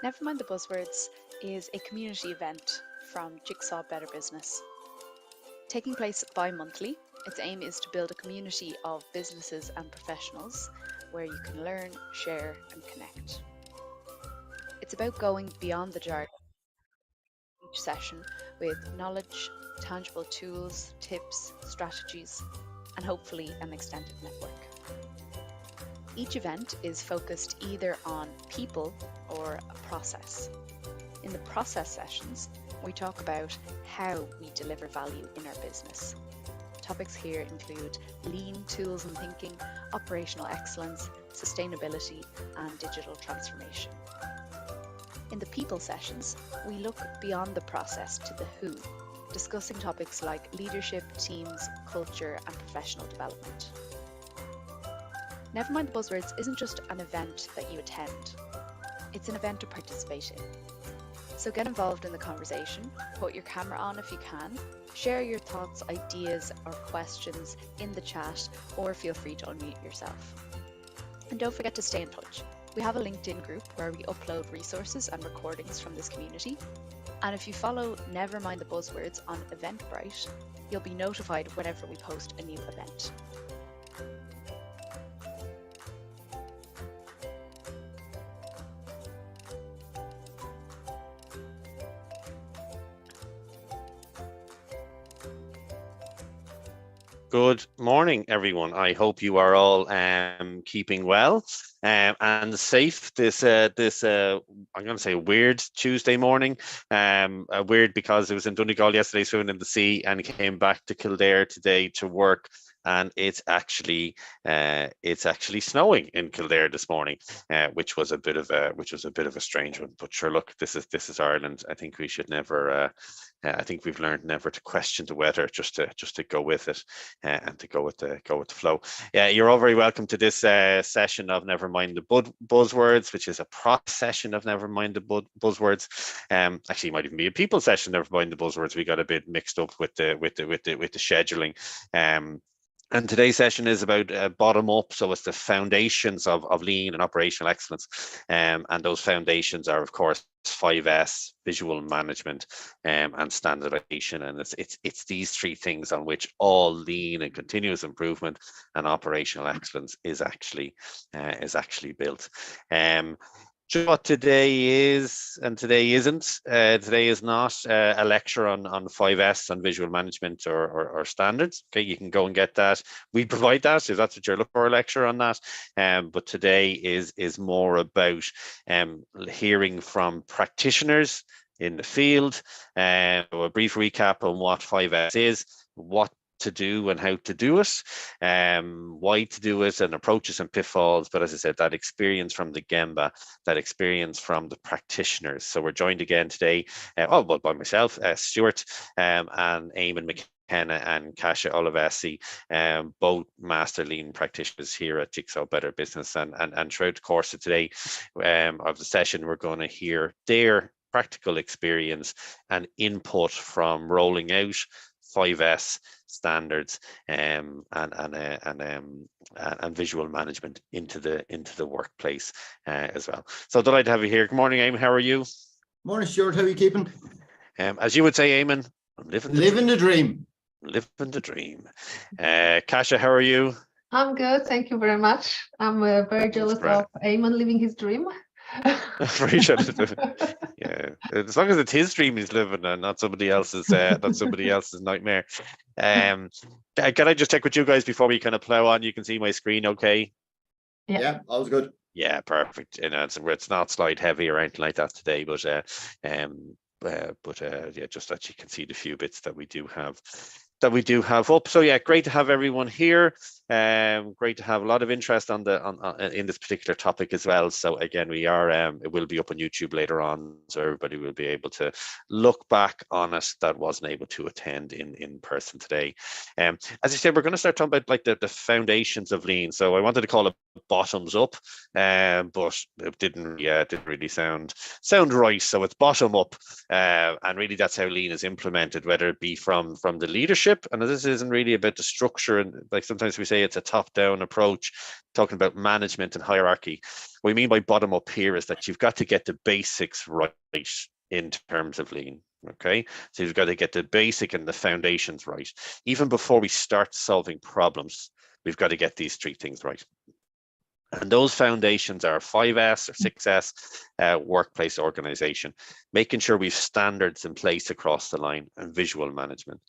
Never Mind the Buzzwords is a community event from Jigsaw Better Business. Taking place bi-monthly, its aim is to build a community of businesses and professionals where you can learn, share and connect. It's about going beyond the jargon each session with knowledge, tangible tools, tips, strategies, and hopefully an extended network. Each event is focused either on people or a process. In the process sessions, we talk about how we deliver value in our business. Topics here include lean tools and thinking, operational excellence, sustainability, and digital transformation. In the people sessions, we look beyond the process to the who, discussing topics like leadership, teams, culture, and professional development. Never Mind the Buzzwords isn't just an event that you attend, it's an event to participate in. So get involved in the conversation, put your camera on if you can, share your thoughts, ideas, or questions in the chat, or feel free to unmute yourself. And don't forget to stay in touch. We have a LinkedIn group where we upload resources and recordings from this community. And if you follow Never Mind the Buzzwords on Eventbrite, you'll be notified whenever we post a new event. Good morning, everyone. I hope you are all keeping well and safe. This I'm going to say weird Tuesday morning. Weird because it was in Donegal yesterday, swimming in the sea, and came back to Kildare today to work. And it's actually snowing in Kildare this morning, which was a bit of a strange one. But sure, look, this is Ireland. I think we should never. I think we've learned never to question the weather, just to go with it and to go with the flow. Yeah, you're all very welcome to this session of Never Mind the Buzzwords, which is a process session of Never Mind the Buzzwords. Actually, it might even be a people session. Never Mind the Buzzwords. We got a bit mixed up with the scheduling. And today's session is about bottom up, so it's the foundations of lean and operational excellence, and those foundations are, of course, 5S, visual management, and standardization, and it's these three things on which all lean and continuous improvement and operational excellence is actually built. Do you know what today is and today isn't? Today is not a lecture on 5S, on visual management or standards. Okay, you can go and get that. We provide that if that's what you're looking for, a lecture on that. But today is more about hearing from practitioners in the field. A brief recap on what 5S is, what to do and how to do it, why to do it, and approaches and pitfalls. But as I said, that experience from the Gemba, that experience from the practitioners. So we're joined again today, by myself, Stuart, and Eamon McKenna and Kasia Olivesi, both master lean practitioners here at Jigsaw Better Business. And throughout the course of today, of the session, we're going to hear their practical experience and input from rolling out 5S standards and visual management into the workplace as well. So delighted to have you here. Good morning, Eamon. How are you? Morning, Stuart. How are you keeping? As you would say, Eamon, I'm living the dream. Living the dream. Kasia, how are you? I'm good. Thank you very much. I'm very jealous of Eamon living his dream. Very jealous. Yeah, as long as it's his dream he's living and not somebody else's nightmare. Can I just check with you guys before we kind of plow on? You can see my screen okay? Yeah, all was good. Yeah, perfect. It's not slide heavy or anything like that today, but yeah, just that you can see the few bits that we do have up. So yeah, great to have everyone here. Great to have a lot of interest in this particular topic as well. So again, it will be up on YouTube later on, so everybody will be able to look back on it that wasn't able to attend in person today. As I said, we're going to start talking about like the foundations of lean. So I wanted to call it bottoms up, but it didn't really sound right. So it's bottom up, and really that's how lean is implemented, whether it be from the leadership ownership, and this isn't really about the structure, and like sometimes we say it's a top-down approach, talking about management and hierarchy. What we mean by bottom up here is that you've got to get the basics right in terms of Lean. Okay, so you've got to get the basic and the foundations right. Even before we start solving problems, we've got to get these 3 things right. And those foundations are 5S or 6S, workplace organization, making sure we've standards in place across the line, and visual management.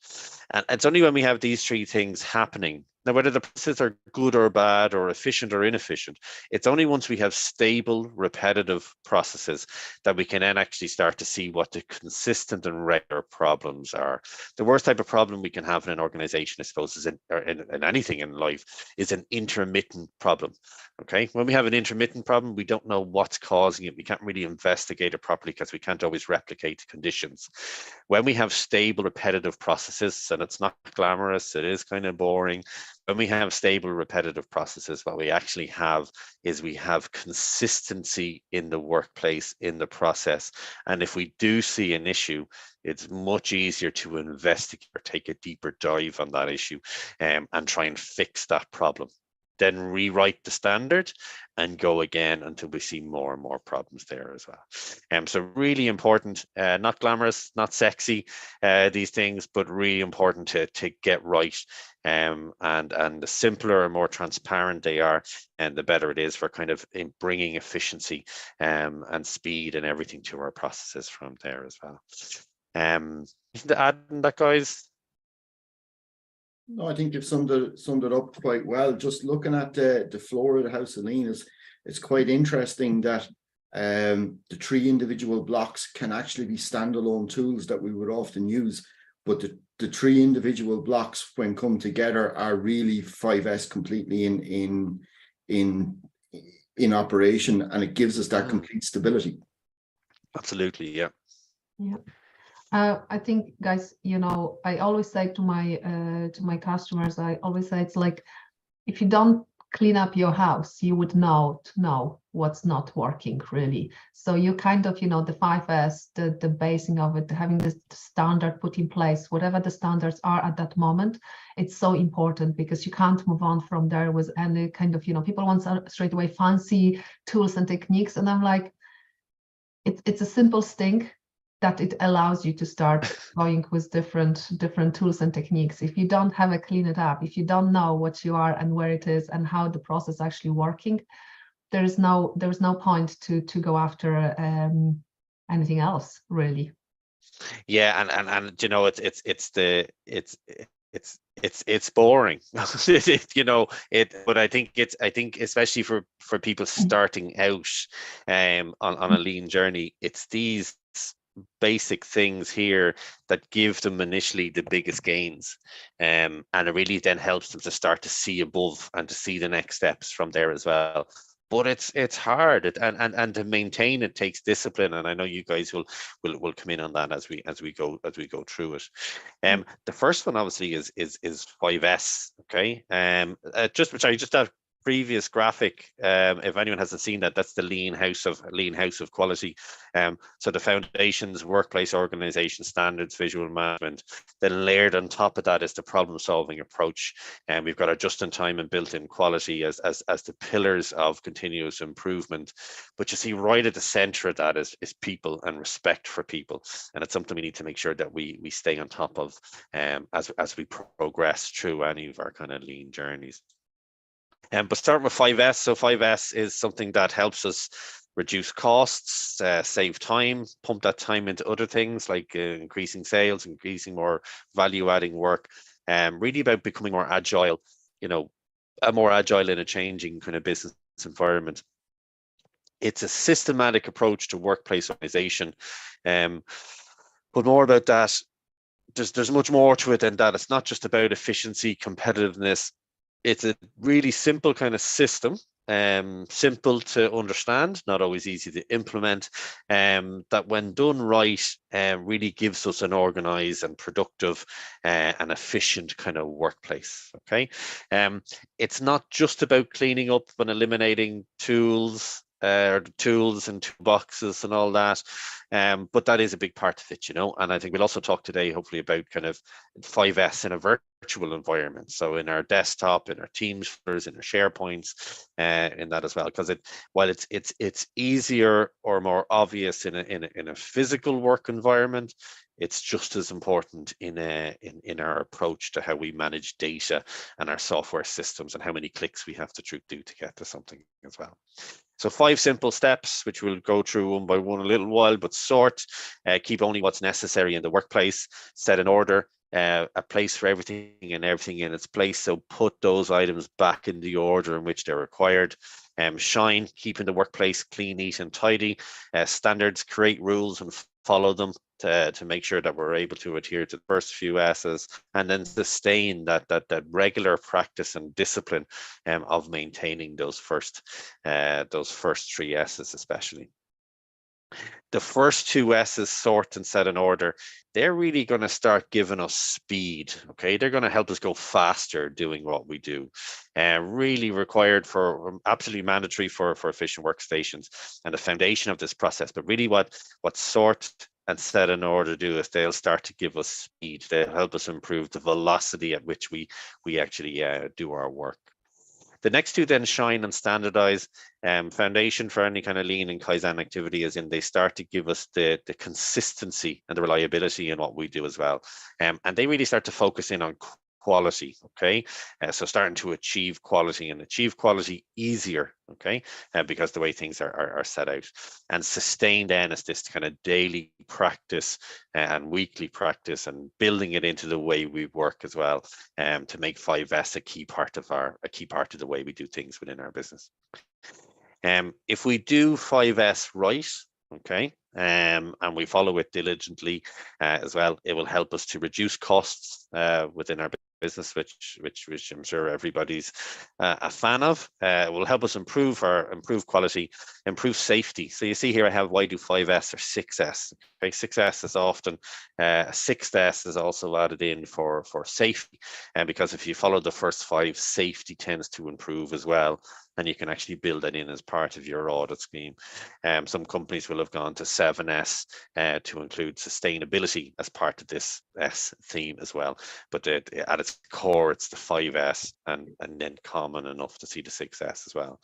And it's only when we have these 3 things happening, now whether the processes are good or bad or efficient or inefficient, it's only once we have stable, repetitive processes that we can then actually start to see what the consistent and regular problems are. The worst type of problem we can have in an organization, I suppose, is in anything in life, is an intermittent problem. Okay, when we have an intermittent problem, we don't know what's causing it. We can't really investigate it properly because we can't always replicate conditions. When we have stable, repetitive processes, and it's not glamorous, it is kind of boring. When we have stable, repetitive processes, what we actually have is we have consistency in the workplace, in the process. And if we do see an issue, it's much easier to investigate or take a deeper dive on that issue, and try and fix that problem. Then rewrite the standard and go again until we see more and more problems there as well. So really important, not glamorous, not sexy, these things, but really important to get right. And the simpler and more transparent they are, and the better it is for kind of in bringing efficiency and speed and everything to our processes from there as well. To add on that, guys? No, I think you've summed it up quite well. Just looking at the floor of the House of Lean, it's quite interesting that the 3 individual blocks can actually be standalone tools that we would often use, but the 3 individual blocks, when come together, are really 5S completely in operation, and it gives us that complete stability. Absolutely, yeah. Yeah. I think, guys, I always say to my customers, I always say it's like, if you don't clean up your house, you would know what's not working really. So you kind of, the 5S, the basing of it, having the standard put in place, whatever the standards are at that moment, it's so important, because you can't move on from there with any kind of, people want straight away fancy tools and techniques, and I'm like, it's a simple thing that it allows you to start going with different tools and techniques. If you don't have a clean it up, if you don't know what you are and where it is and how the process actually working, there's no point to go after anything else really. Yeah, and it's boring. But I think especially for people starting out on a lean journey, it's these basic things here that give them initially the biggest gains, and it really then helps them to start to see above and to see the next steps from there as well. But it's hard, and to maintain it takes discipline, and I know you guys will come in on that as we go through it. The first one obviously is 5S. Okay, just that previous graphic, if anyone hasn't seen that, that's the lean house of quality. So the foundations, workplace organization, standards, visual management. Then layered on top of that is the problem solving approach, and we've got our just in time and built-in quality as the pillars of continuous improvement. But you see, right at the center of that is people and respect for people, and it's something we need to make sure that we stay on top of as we progress through any of our kind of lean journeys. But starting with 5S, so 5S is something that helps us reduce costs, save time, pump that time into other things like increasing sales, increasing more value-adding work, really about becoming more agile, more agile in a changing kind of business environment. It's a systematic approach to workplace organization, but more about that. There's much more to it than that. It's not just about efficiency, competitiveness. It's a really simple kind of system, simple to understand, not always easy to implement, that when done right, really gives us an organized and productive and efficient kind of workplace. Okay, it's not just about cleaning up and eliminating tools and toolboxes and all that. But that is a big part of it, you know. And I think we'll also talk today, hopefully, about kind of 5S in a virtual environment. So in our desktop, in our Teams, in our SharePoints, in that as well. Because while it's easier or more obvious in a physical work environment, it's just as important in our approach to how we manage data and our software systems and how many clicks we have to do to get to something as well. So 5 simple steps, which we'll go through one by one a little while, but sort, keep only what's necessary in the workplace, set an order, a place for everything and everything in its place. So put those items back in the order in which they're required. Shine, keeping the workplace clean, neat and tidy. Standards, create rules and follow them to make sure that we're able to adhere to the first few S's, and then sustain that regular practice and discipline of maintaining those first 3 S's especially. The first 2 S's, sort and set an order, they're really going to start giving us speed. Okay, they're going to help us go faster doing what we do. Really required for, absolutely mandatory for efficient workstations and the foundation of this process. But really what sort and set an order do is they'll start to give us speed. They'll help us improve the velocity at which we actually do our work. The next 2 then, shine and standardize. Foundation for any kind of lean and Kaizen activity is in they start to give us the consistency and the reliability in what we do as well. And they really start to focus in on quality, okay? So starting to achieve quality easier, okay? Because the way things are set out. And sustain then is this kind of daily practice and weekly practice and building it into the way we work as well, to make 5S a key part of the way we do things within our business. If we do 5S right, okay, and we follow it diligently as well, it will help us to reduce costs within our business, which I'm sure everybody's a fan of. It will help us improve quality, improve safety. So you see here I have why do 5S or 6S. Okay, 6S is often 6S is also added in for safety, and because if you follow the first 5, safety tends to improve as well. And you can actually build that in as part of your audit scheme. Some companies will have gone to 7S to include sustainability as part of this S theme as well. But at its core, it's the 5S and then common enough to see the 6S as well.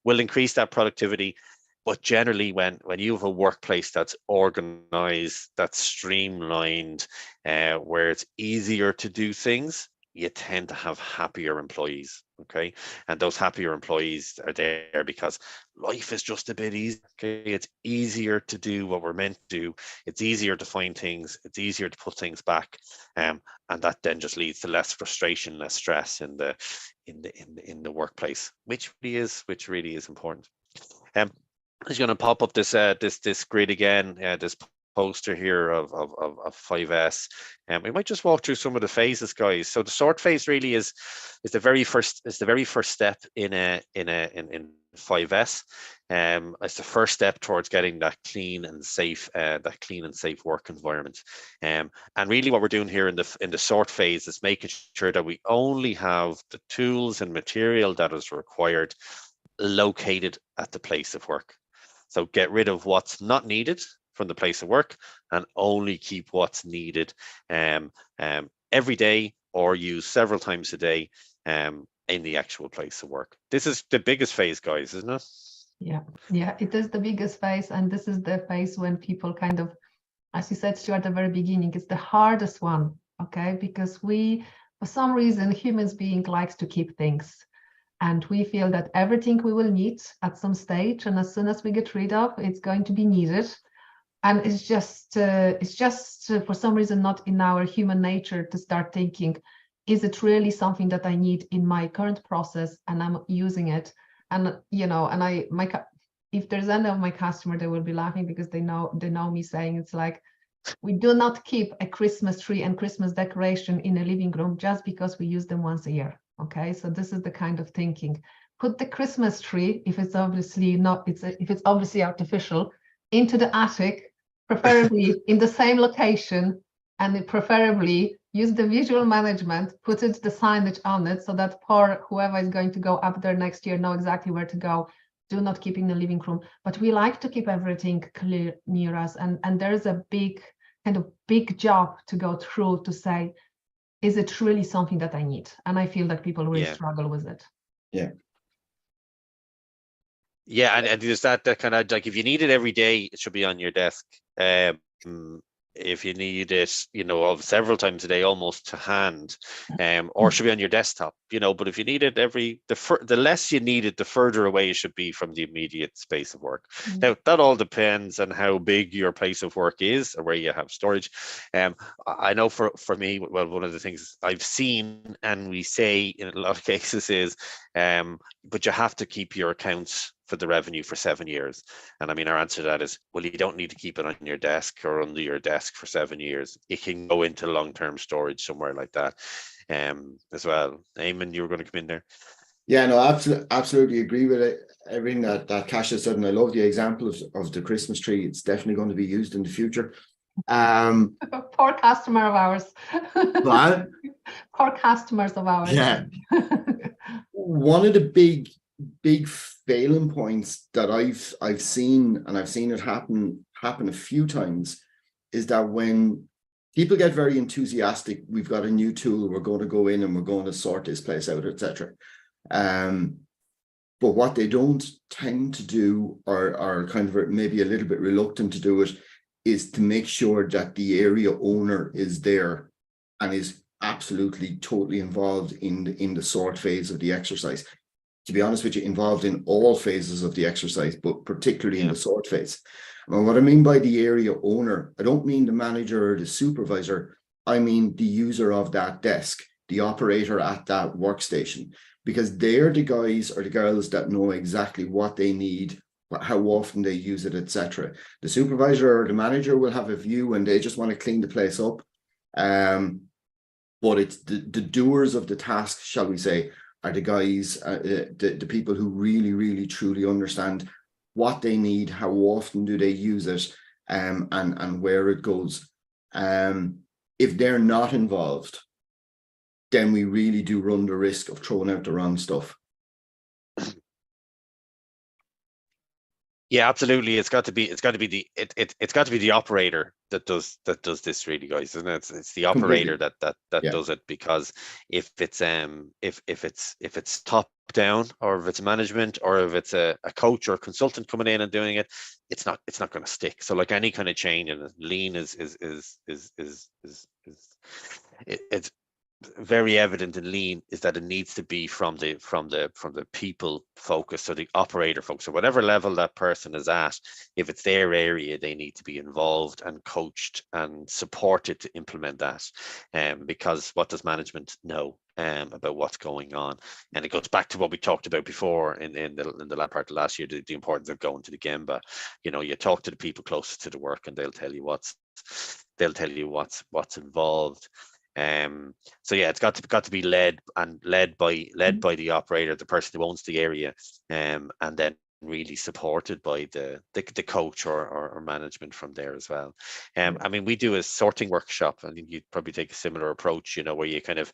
Will increase that productivity. But generally, when you have a workplace that's organized, that's streamlined, where it's easier to do things, you tend to have happier employees, okay? And those happier employees are there because life is just a bit easier, okay? It's easier to do what we're meant to do. It's easier to find things. It's easier to put things back. And that then just leads to less frustration, less stress in the workplace, which really is important. I'm just going to pop up this grid again, this poster here of 5S, and we might just walk through some of the phases, guys. So the sort phase really is the very first step in 5S. It's the first step towards getting that clean and safe work environment. And really what we're doing here in the sort phase is making sure that we only have the tools and material that is required located at the place of work. So get rid of what's not needed from the place of work and only keep what's needed every day or use several times a day in the actual place of work. This is the biggest phase, guys, isn't it? Yeah, it is the biggest phase, and this is the phase when people kind of, as you said, Stu, at the very beginning, it's the hardest one, okay? Because for some reason, humans being likes to keep things. And we feel that everything we will need at some stage, and as soon as we get rid of, it's going to be needed. And it's just for some reason not in our human nature to start thinking, is it really something that I need in my current process and I'm using it? And if there's any of my customer, they will be laughing because they know me saying it's like, we do not keep a Christmas tree and Christmas decoration in a living room just because we use them once a year. Okay, so this is the kind of thinking. Put the Christmas tree, if it's obviously artificial, into the attic, preferably in the same location, and preferably use the visual management, put the signage on it so that whoever is going to go up there next year know exactly where to go. do not keep in the living room, but we like to keep everything clear near us. And there's a big job to go through to say, is it really something that I need? And I feel that people really struggle with it. Yeah. Yeah, and there's that kind of like, if you need it every day, it should be on your desk. If you need it, of several times a day, almost to hand, or should be on your desktop, but if you need it the less you need it, the further away it should be from the immediate space of work. Now, that all depends on how big your place of work is or where you have storage. I know for me, well, one of the things I've seen and we say in a lot of cases is, but you have to keep your accounts for the revenue for 7 years. And I mean, our answer to that is, well, you don't need to keep it on your desk or under your desk for 7 years. It can go into long-term storage somewhere like that as well. Eamon, you were going to come in there. Yeah, no, absolutely agree with it. Everything that Kasia said, and I love the example of the Christmas tree. It's definitely going to be used in the future. Poor customer of ours. But Poor customers of ours. Yeah. One of the big failing points that I've seen, and I've seen it happen a few times, is that when people get very enthusiastic, we've got a new tool, we're going to go in and we're going to sort this place out, etc. But what they don't tend to do, or kind of maybe a little bit reluctant to do it, is to make sure that the area owner is there and is absolutely totally involved in the sort phase of the exercise. To be honest with you, involved in all phases of the exercise, but particularly in the sort phase. And what I mean by the area owner, I don't mean the manager or the supervisor. I mean the user of that desk, the operator at that workstation, because they're the guys or the girls that know exactly what they need, how often they use it, etc. The supervisor or the manager will have a view and they just want to clean the place up. But it's the doers of the task, shall we say, are the guys, the people who really, really, truly understand what they need, how often do they use it, and where it goes. If they're not involved, then we really do run the risk of throwing out the wrong stuff. Yeah, absolutely. It's got to be the operator that does this, really, guys, isn't it? It's the operator that does it, because if it's top down, or if it's management, or if it's a coach or a consultant coming in and doing it, it's not going to stick. So like any kind of change, and lean is it's very evident in lean, is that it needs to be from the people focus, or the operator focus, or whatever level that person is at. If it's their area, they need to be involved and coached and supported to implement that. Because what does management know about what's going on? And it goes back to what we talked about before in the last part of last year, the importance of going to the Gemba. You talk to the people closest to the work, and they'll tell you what's involved. So yeah, it's got to be led by the operator, the person who owns the area, and then really supported by the coach or management from there as well. I mean, we do a sorting workshop. I think you'd probably take a similar approach, where you kind of,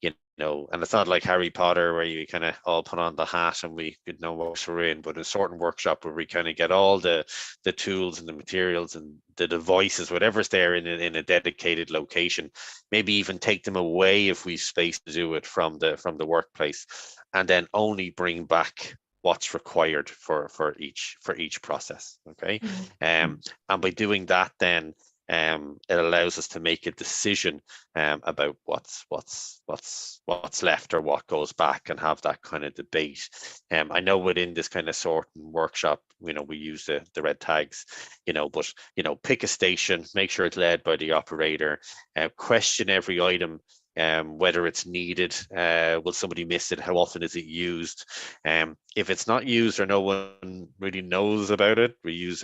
and it's not like Harry Potter where you kind of all put on the hat and we know what we're in, but a sorting workshop where we kind of get all the tools and the materials and the devices, whatever's there in a dedicated location, maybe even take them away if we space to do it from the workplace, and then only bring back what's required for each process. Okay. And by doing that, then it allows us to make a decision about what's left or what goes back, and have that kind of debate. I know within this kind of sorting workshop, we use the red tags, but pick a station, make sure it's led by the operator, question every item, whether it's needed, will somebody miss it, how often is it used. If it's not used or no one really knows about it, we use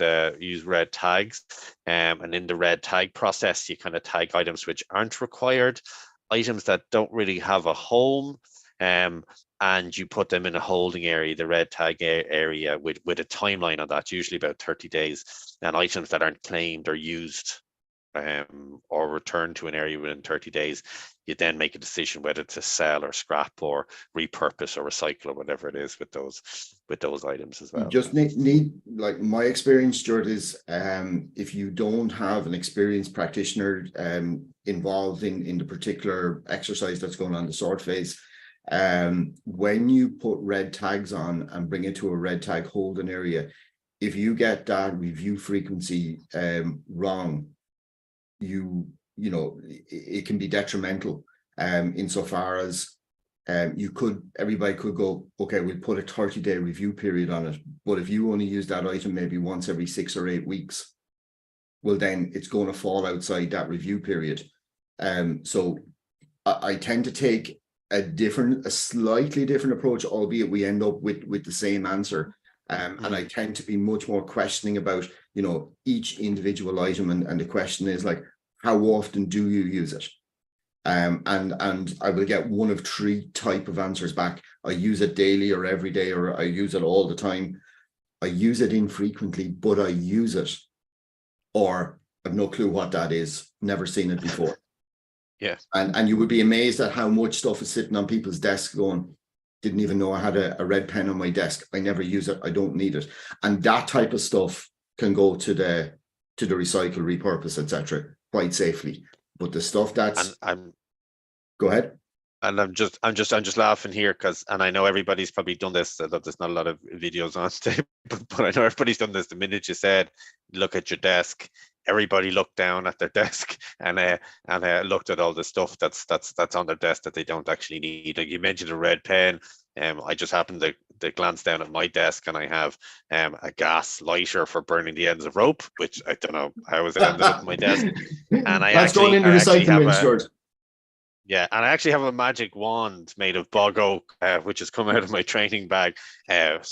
red tags, and in the red tag process, you kind of tag items which aren't required, items that don't really have a home, and you put them in a holding area, the red tag area, with a timeline on that, usually about 30 days, and items that aren't claimed or used or returned to an area within 30 days, you then make a decision whether to sell or scrap or repurpose or recycle or whatever it is with those items as well. You just need like my experience, Stuart, is if you don't have an experienced practitioner involved in the particular exercise that's going on the sort phase, when you put red tags on and bring it to a red tag holding area, if you get that review frequency wrong, it can be detrimental insofar as everybody could go, okay, we'll put a 30-day review period on it. But if you only use that item maybe once every 6 or 8 weeks, well, then it's going to fall outside that review period. So I tend to take a slightly different approach, albeit we end up with the same answer. And I tend to be much more questioning about, each individual item. And the question is like, how often do you use it? And I will get one of 3 type of answers back. I use it daily or every day, or I use it all the time. I use it infrequently, but I use it. Or I've no clue what that is. Never seen it before. Yeah. And you would be amazed at how much stuff is sitting on people's desks going, didn't even know I had a red pen on my desk. I never use it. I don't need it. And that type of stuff can go to the recycle, repurpose, etc. quite safely. But the stuff that's go ahead. And I'm just laughing here because, and I know everybody's probably done this. There's not a lot of videos on today, but I know everybody's done this. The minute you said, look at your desk, everybody looked down at their desk and looked at all the stuff that's on their desk that they don't actually need. Like you mentioned a red pen. I just happened to glance down at my desk and I have a gas lighter for burning the ends of rope, which I don't know how it ended up on my desk. And that's going in the recycling bin, Stuart. Yeah, and I actually have a magic wand made of bog oak, which has come out of my training bag. And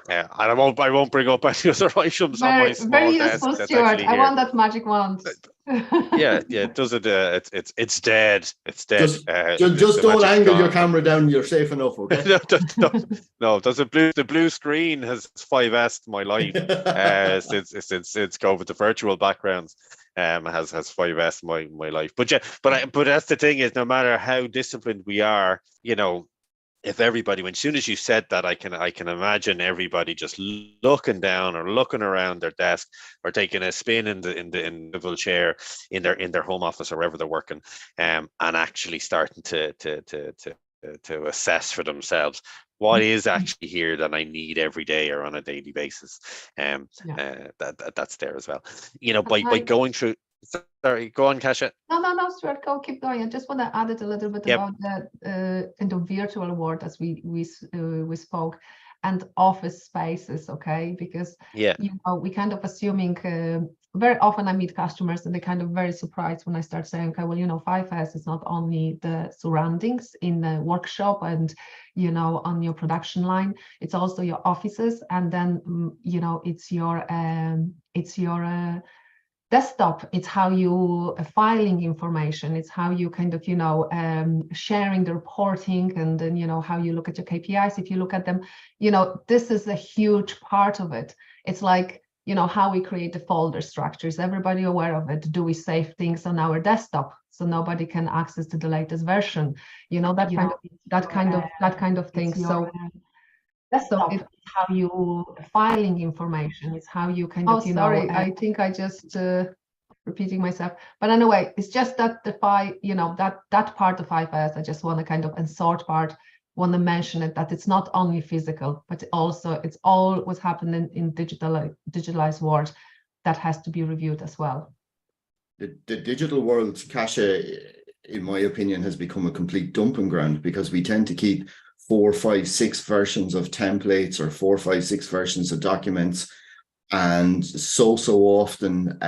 I won't bring up any other items on my small very desk. Useful, Stuart. I want that magic wand. yeah, it does it. It's dead. It's dead. Just don't angle your camera down. You're safe enough, okay? no. The blue screen has 5S my life since COVID. The virtual backgrounds has 5S my life. But that's the thing is, no matter how disciplined we are, if everybody, as soon as you said that, I can imagine everybody just looking down or looking around their desk or taking a spin in the chair in their home office or wherever they're working, and actually starting to assess for themselves what is actually here that I need every day or on a daily basis. That's there as well. By going through. Sorry, go on, Kasia. No, Stuart, keep going. I just want to add it a little bit about the kind of virtual world as we spoke, and office spaces, okay? Because we kind of assuming very often I meet customers and they're kind of very surprised when I start saying, okay, well, 5S is not only the surroundings in the workshop and on your production line, it's also your offices, and then it's your desktop. It's how you filing information. It's how you kind of sharing the reporting, and then how you look at your KPIs. If you look at them, this is a huge part of it. It's like how we create the folder structure. Is everybody aware of it? Do we save things on our desktop so nobody can access to the latest version? That kind of thing. So it's how you filing information. It's how you kind of I think I just repeating myself. But anyway, it's just that that part of 5S, I just want to kind of, and sort part, want to mention it, that it's not only physical, but also it's all what's happening in digitalized world that has to be reviewed as well. The digital world, Kasia, in my opinion, has become a complete dumping ground, because we tend to keep 4, 5, 6 versions of templates, or 4, 5, 6 versions of documents. And so often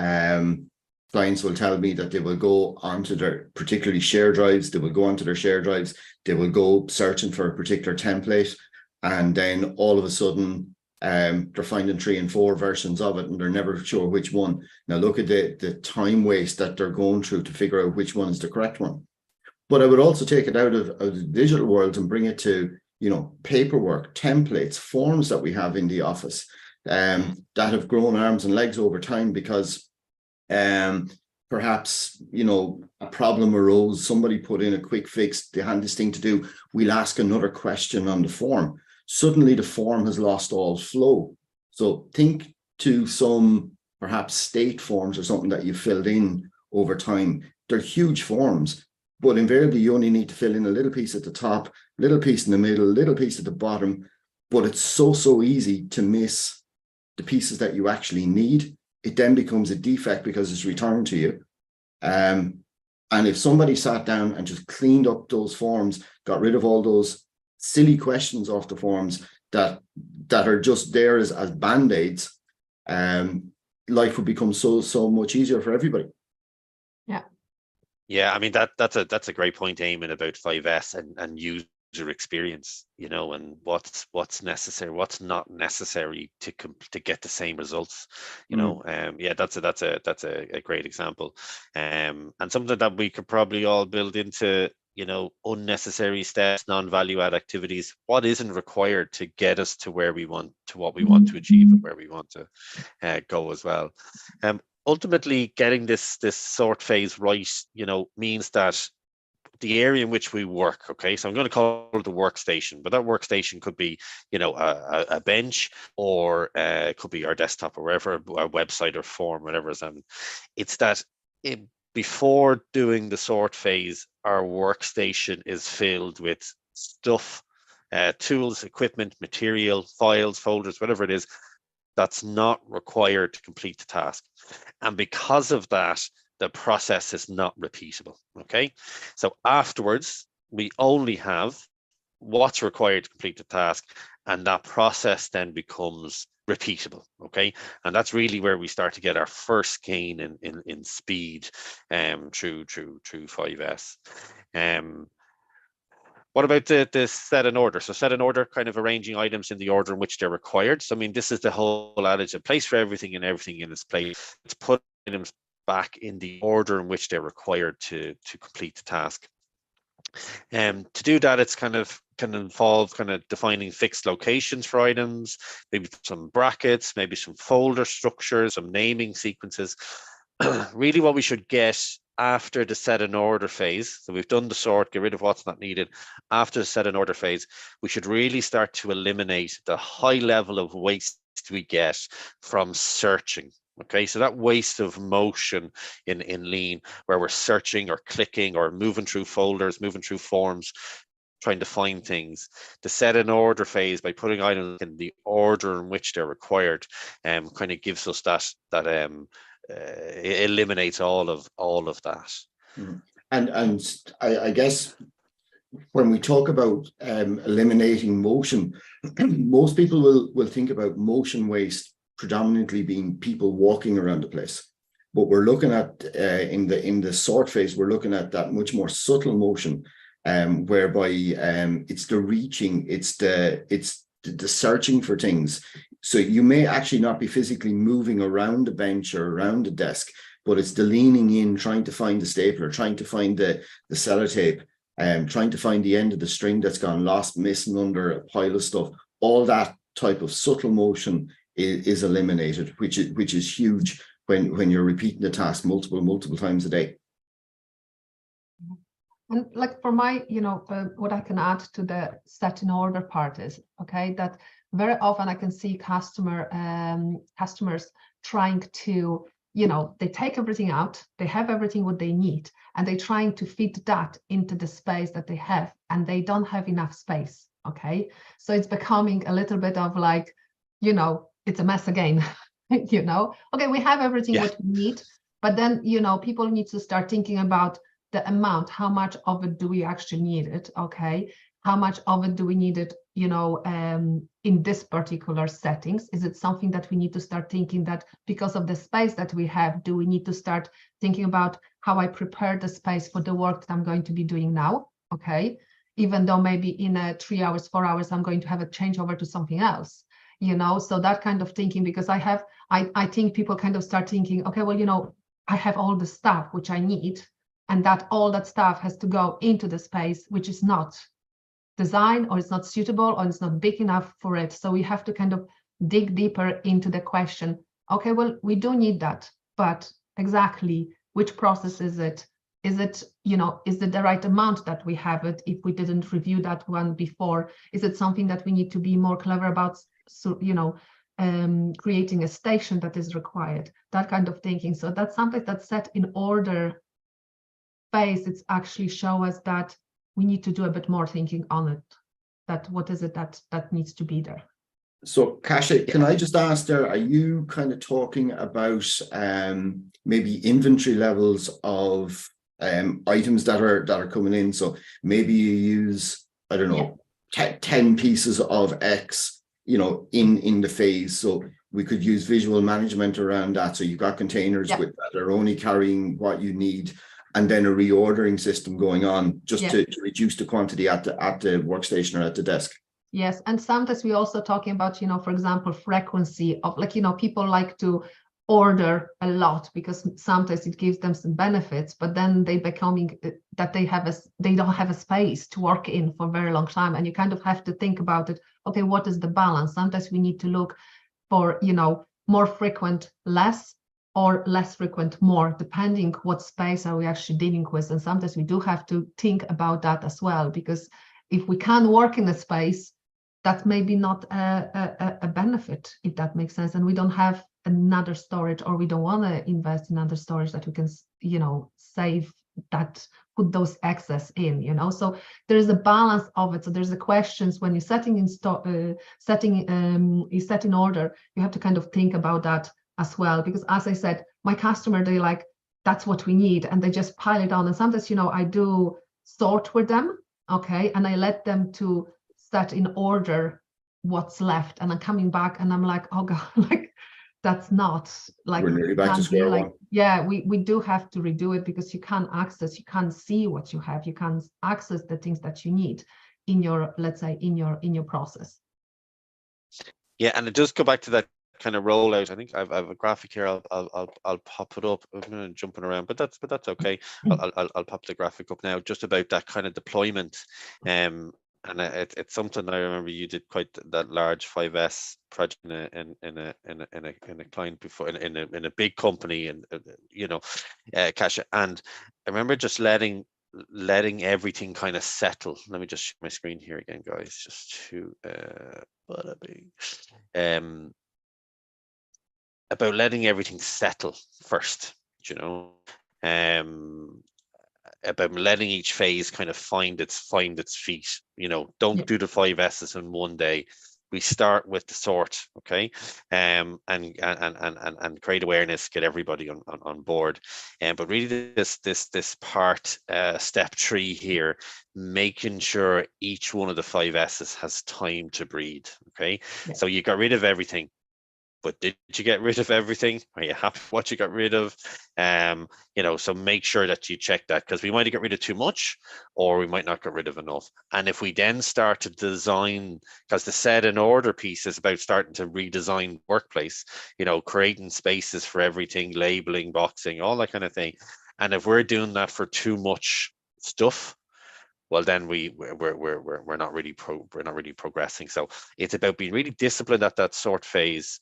clients will tell me that they will go onto their, particularly share drives, they will go onto their share drives, they will go searching for a particular template, and then all of a sudden they're finding 3 and 4 versions of it, and they're never sure which one. Now look at the time waste that they're going through to figure out which one is the correct one. But I would also take it out of the digital world and bring it to, paperwork, templates, forms that we have in the office that have grown arms and legs over time, because perhaps, you know, a problem arose, somebody put in a quick fix, the handiest thing to do, we'll ask another question on the form. Suddenly the form has lost all flow. So think to some perhaps state forms or something that you filled in over time. They're huge forms, but invariably you only need to fill in a little piece at the top, little piece in the middle, little piece at the bottom, but it's so easy to miss the pieces that you actually need. It then becomes a defect because it's returned to you. And if somebody sat down and just cleaned up those forms, got rid of all those silly questions off the forms that are just there as band-aids, life would become so much easier for everybody. Yeah, I mean that's a great point, Eamon, about 5S and user experience, you know, and what's necessary, what's not necessary to get the same results, you know. Yeah, that's a great example, and something that we could probably all build into, you know, unnecessary steps, non-value add activities. What isn't required to get us to where we want, to what we want to achieve, and where we want to go as well. Ultimately, getting this sort phase right, you know, means that the area in which we work, okay, so I'm going to call it the workstation, but that workstation could be, you know, a bench, or it could be our desktop, or wherever, our website or form, whatever is on. It's that before doing the sort phase, our workstation is filled with stuff, tools, equipment, material, files, folders, whatever it is, that's not required to complete the task. And because of that, the process is not repeatable, okay? So afterwards, we only have what's required to complete the task, and that process then becomes repeatable, okay? And that's really where we start to get our first gain in speed through 5S. What about the set in order? So set in order, kind of arranging items in the order in which they're required. So I mean, this is the whole adage: a place for everything and everything in its place. It's put items back in the order in which they're required to complete the task. To do that, it's can involve defining fixed locations for items, maybe some brackets, maybe some folder structures, some naming sequences. Really what we should get after the set in order phase, so we've done the sort, get rid of what's not needed. After the set in order phase, we should really start to eliminate the high level of waste we get from searching. Okay, so that waste of motion in Lean, where we're searching or clicking or moving through folders, moving through forms, trying to find things. The set in order phase, by putting items in the order in which they're required, kind of gives us that it eliminates all of that. And I guess when we talk about eliminating motion, most people will think about motion waste predominantly being people walking around the place. But we're looking at in the sort phase, we're looking at that much more subtle motion, whereby it's the reaching, it's the searching for things. So you may actually not be physically moving around the bench or around the desk, but it's the leaning in, trying to find the stapler, trying to find the sellotape, trying to find the end of the string that's gone lost, missing under a pile of stuff. All that type of subtle motion is eliminated, which is huge when you're repeating the task multiple times a day. And like for my, what I can add to the set in order part is, okay, that very often I can see customers trying to, they take everything out, they have everything what they need, and they're trying to fit that into the space that they have, and they don't have enough space, okay? So it's becoming a little bit of like, it's a mess again, Okay, we have everything what we need, but then, people need to start thinking about the amount, how much of it do we actually need it, okay? How much of it do we need it, in this particular settings? Is it something that we need to start thinking that because of the space that we have, do we need to start thinking about how I prepare the space for the work that I'm going to be doing now, okay? Even though maybe in 3 hours, 4 hours, I'm going to have a changeover to something else, so that kind of thinking, because I think people kind of start thinking, okay, well, I have all the stuff which I need, and that all that stuff has to go into the space, which is not designed, or it's not suitable, or it's not big enough for it. So we have to kind of dig deeper into the question. Okay, well, we do need that, but exactly which process is it? Is it, is it the right amount that we have it if we didn't review that one before? Is it something that we need to be more clever about? So, creating a station that is required, that kind of thinking. So that's something that's set in order phase. It's actually show us that we need to do a bit more thinking on it. That what is it that needs to be there? So, Kasia, can I just ask there, are you kind of talking about maybe inventory levels of items that are coming in? So maybe you use, I don't know, 10 pieces of X, in the phase. So we could use visual management around that. So you've got containers with that are only carrying what you need, and then a reordering system going on just to reduce the quantity at the workstation or at the desk. Yes, and sometimes we're also talking about, for example, frequency of people like to order a lot because sometimes it gives them some benefits, but then they becoming that they don't have a space to work in for a very long time, and you kind of have to think about it. Okay, what is the balance? Sometimes we need to look for more frequent less, or less frequent more, depending what space are we actually dealing with. And sometimes we do have to think about that as well, because if we can work in a space, that's maybe not a benefit, if that makes sense. And we don't have another storage, or we don't want to invest in other storage that we can, save that, put those excess in, So there is a balance of it. So there's the questions when you're setting in order, you have to kind of think about that as well. Because as I said, my customer, they like, that's what we need, and they just pile it on. And sometimes, I do sort with them, okay, and I let them to set in order what's left, and I'm coming back and I'm like, oh God, like that's not like, we're nearly back to square one. Yeah, we do have to redo it, because you can't see what you have, you can't access the things that you need in your, let's say, in your process. Yeah, and it does go back to that kind of rollout. I think I've a graphic here. I'll pop it up. I'm jumping around, but that's okay. I'll pop the graphic up now, just about that kind of deployment. And it's something that I remember you did quite that large 5S project in a client before, in a big company, and Kasia. And I remember just letting everything kind of settle. Let me just share my screen here again, guys, just to about letting everything settle first, about letting each phase kind of find its feet. Don't do the 5S's in one day. We start with the sort, okay, and create awareness, get everybody on board. But really, this part, step 3 here, making sure each one of the 5S's has time to breathe. Okay, so you got rid of everything. But did you get rid of everything? Are you happy with what you got rid of? So make sure that you check that, because we might have got rid of too much, or we might not get rid of enough. And if we then start to design, because the set in order piece is about starting to redesign workplace, creating spaces for everything, labeling, boxing, all that kind of thing. And if we're doing that for too much stuff, well, then we're not really progressing. So it's about being really disciplined at that sort phase,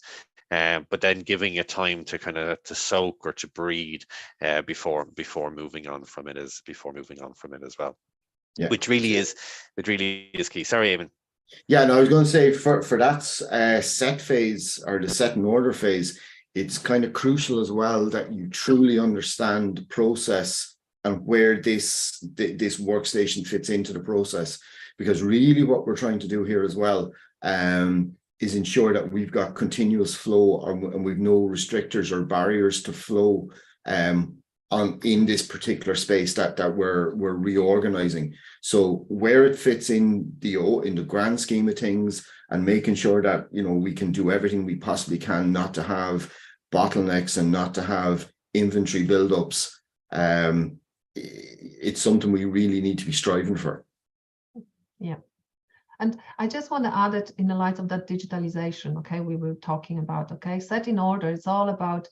but then giving it time to kind of to soak or to breathe before moving on from it as well. Yeah, which really is key. Sorry, Eamon. Yeah, no, I was going to say for that set phase, or the set and order phase, it's kind of crucial as well that you truly understand the process and where this workstation fits into the process, because really what we're trying to do here as well is ensure that we've got continuous flow, and we've no restrictors or barriers to flow in this particular space that we're reorganizing. So where it fits in the grand scheme of things, and making sure that we can do everything we possibly can not to have bottlenecks and not to have inventory buildups. It's something we really need to be striving for. Yeah. And I just want to add it in the light of that digitalization, okay, we were talking about, okay, set in order. It's all about,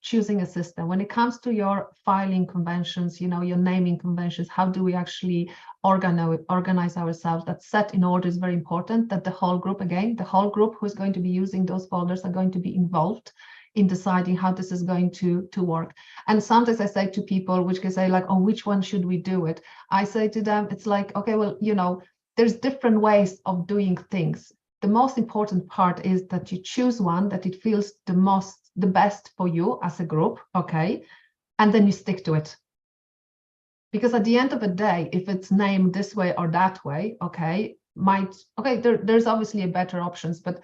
choosing a system. When it comes to your filing conventions, your naming conventions, how do we actually organize ourselves? That set in order is very important, that the whole group who is going to be using those folders are going to be involved in deciding how this is going to work. And sometimes I say to people, which can say like, oh, which one should we do it? I say to them, it's like, okay, well, you know, there's different ways of doing things. The most important part is that you choose one that it feels the best for you as a group, okay? And then you stick to it. Because at the end of the day, if it's named this way or that way, okay, there's obviously better options, but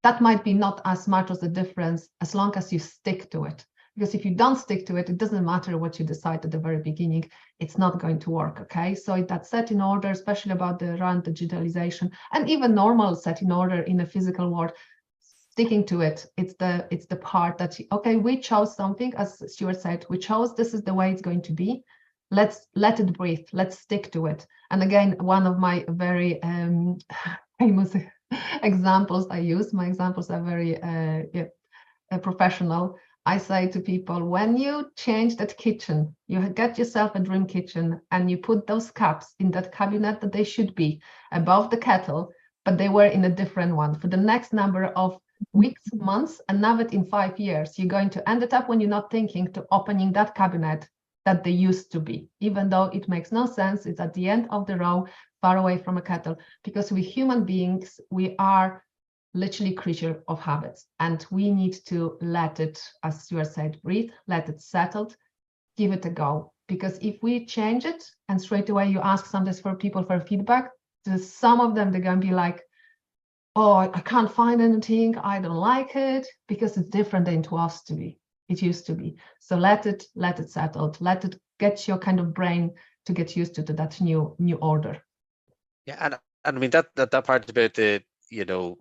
that might be not as much as the difference as long as you stick to it. Because if you don't stick to it, it doesn't matter what you decide at the very beginning, it's not going to work, okay? So that set in order, especially about around digitalization, and even normal set in order in a physical world, sticking to it, it's the part that, okay, we chose something, as Stuart said, we chose this is the way it's going to be. Let's let it breathe, let's stick to it. And again, one of my very famous examples I use, my examples are very professional. I say to people, when you change that kitchen, you get yourself a dream kitchen and you put those cups in that cabinet that they should be above the kettle, but they were in a different one. For the next number of weeks, months, and now in 5 years, you're going to end it up when you're not thinking to opening that cabinet that they used to be, even though it makes no sense. It's at the end of the row, far away from a kettle, because we human beings, we are literally creature of habits, and we need to let it, as you said, breathe, let it settle, give it a go. Because if we change it and straight away you ask sometimes for people for feedback, some of them, they're going to be like, oh, I can't find anything, I don't like it, because it's different than it used to be. So let it settle, let it get your kind of brain to get used to that new order. Yeah, and I mean that part about the, you know,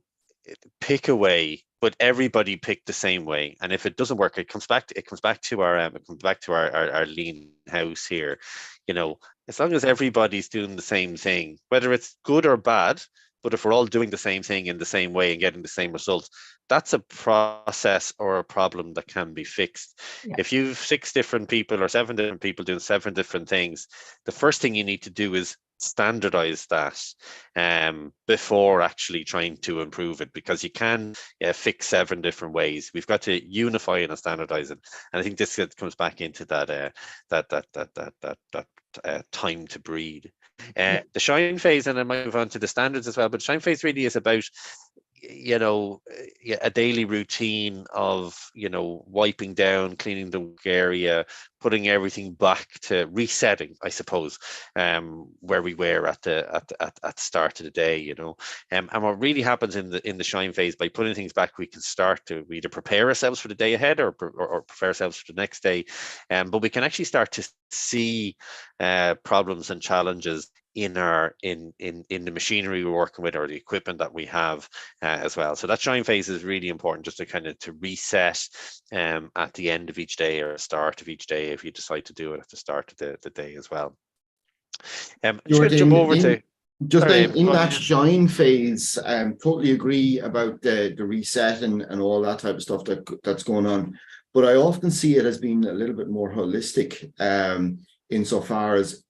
pick a way, but everybody picked the same way, and if it doesn't work, it comes back to our lean house here. You know, as long as everybody's doing the same thing, whether it's good or bad, but if we're all doing the same thing in the same way and getting the same results, that's a process or a problem that can be fixed. Yeah. If you've 6 different people or 7 different people doing 7 different things, the first thing you need to do is standardize that before actually trying to improve it, because you can fix 7 different ways. We've got to unify and standardize it, and I think this comes back into that time to breathe. The shine phase, and I might move on to the standards as well, but shine phase really is about, you know, a daily routine of, you know, wiping down, cleaning the work area, putting everything back to resetting, I suppose, where we were at the start of the day, you know. And what really happens in the shine phase, by putting things back, we can start to either prepare ourselves for the day ahead or prepare ourselves for the next day. But we can actually start to see problems and challenges in the machinery we're working with or the equipment that we have as well. So that shine phase is really important, just to kind of to reset at the end of each day or start of each day, if you decide to do it at the start of the day as well. Just going to jump over to in that shine phase, totally agree about the reset and all that type of stuff that's going on. But I often see it as being a little bit more holistic, insofar as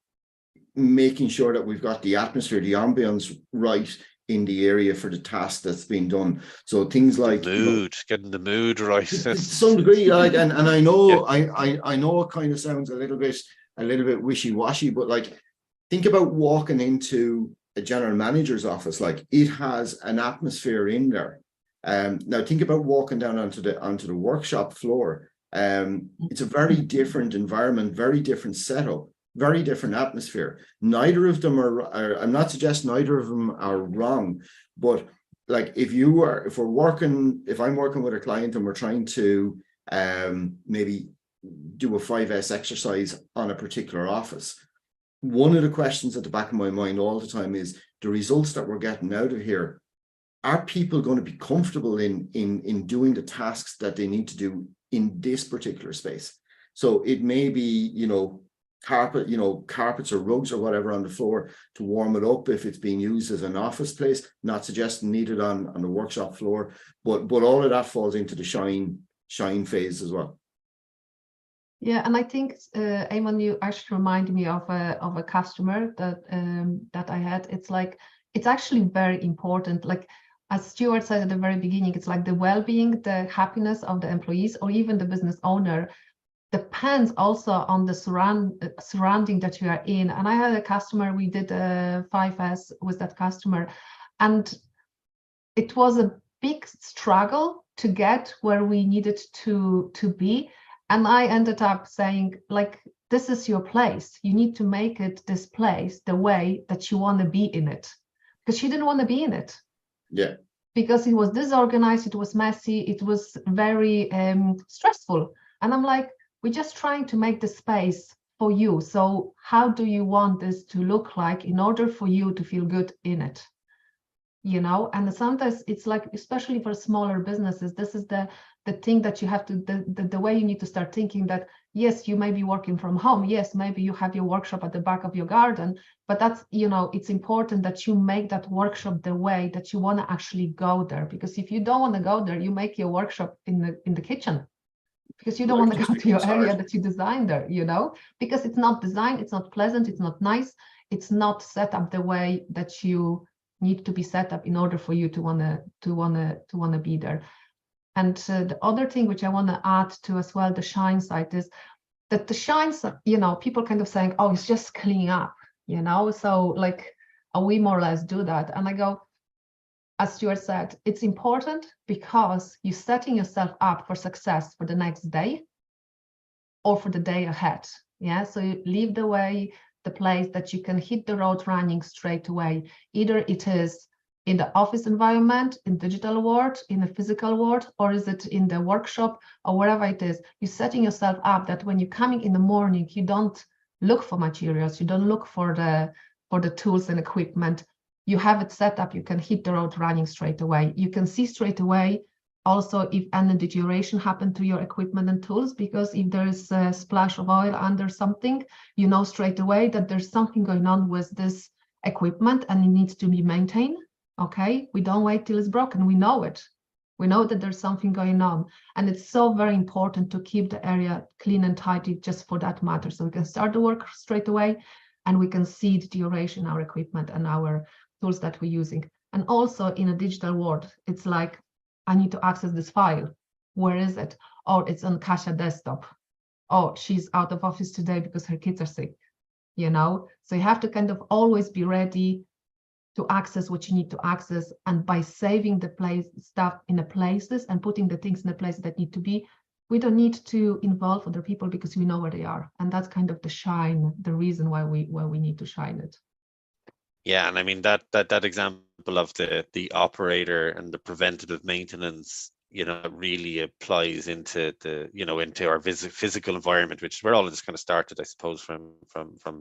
making sure that we've got the atmosphere, the ambience right in the area for the task that's being done. So things like getting the mood right to some degree, like, and I know I know it kind of sounds a little bit wishy-washy, but like, think about walking into a general manager's office, like it has an atmosphere in there. Now think about walking down onto the workshop floor. It's a very different environment, very different setup, very different atmosphere. Neither of them are I'm not suggesting neither of them are wrong, but like if I'm working with a client and we're trying to maybe do a 5S exercise on a particular office, one of the questions at the back of my mind all the time is the results that we're getting out of here. Are people going to be comfortable in doing the tasks that they need to do in this particular space? So it may be, you know, carpets or rugs or whatever on the floor to warm it up if it's being used as an office place, not suggesting needed on the workshop floor, but all of that falls into the shine phase as well. Yeah, and I think, Eamon, you actually reminded me of a customer that I had. It's like, it's actually very important. Like, as Stuart said at the very beginning, it's like the well-being, the happiness of the employees or even the business owner depends also on the surrounding that you are in. And I had a customer, we did a 5S with that customer, and it was a big struggle to get where we needed to be. And I ended up saying, like, this is your place. You need to make it this place the way that you want to be in it. Because she didn't want to be in it. Yeah. Because it was disorganized, it was messy, it was very stressful. And I'm like, we're just trying to make the space for you. So how do you want this to look like in order for you to feel good in it? You know, and sometimes it's like, especially for smaller businesses, this is the thing that you have to, the way you need to start thinking that, yes, you may be working from home. Yes, maybe you have your workshop at the back of your garden, but that's, you know, it's important that you make that workshop the way that you want to actually go there. Because if you don't want to go there, you make your workshop in the kitchen, because you don't want to go to your area that you designed there, you know, because it's not designed, it's not pleasant, it's not nice, it's not set up the way that you need to be set up in order for you to wanna be there. And the other thing which I want to add to as well, the shine side, is that the shines, you know, people kind of saying, oh, it's just cleaning up, you know, so like, we more or less do that. And I go, as Stuart said, it's important because you're setting yourself up for success for the next day or for the day ahead. Yeah, so you leave the place that you can hit the road running straight away. Either it is in the office environment, in digital world, in a physical world, or is it in the workshop or wherever it is. You're setting yourself up that when you're coming in the morning, you don't look for materials, you don't look for the tools and equipment. You have it set up, you can hit the road running straight away. You can see straight away also if any deterioration happened to your equipment and tools, because if there is a splash of oil under something, you know straight away that there's something going on with this equipment and it needs to be maintained. Okay, we don't wait till it's broken, we know it. We know that there's something going on, and it's so very important to keep the area clean and tidy just for that matter, so we can start the work straight away and we can see the duration, our equipment and our tools that we're using. And also in a digital world, it's like, I need to access this file. Where is it? Oh, it's on Kasia desktop. Oh, she's out of office today because her kids are sick, you know? So you have to kind of always be ready to access what you need to access. And by saving the stuff in the places and putting the things in the places that need to be, we don't need to involve other people because we know where they are. And that's kind of the shine, the reason why we need to shine it. Yeah, and I mean that example of the operator and the preventative maintenance, you know, really applies into into our physical environment, which is where all of this kind of started, I suppose, from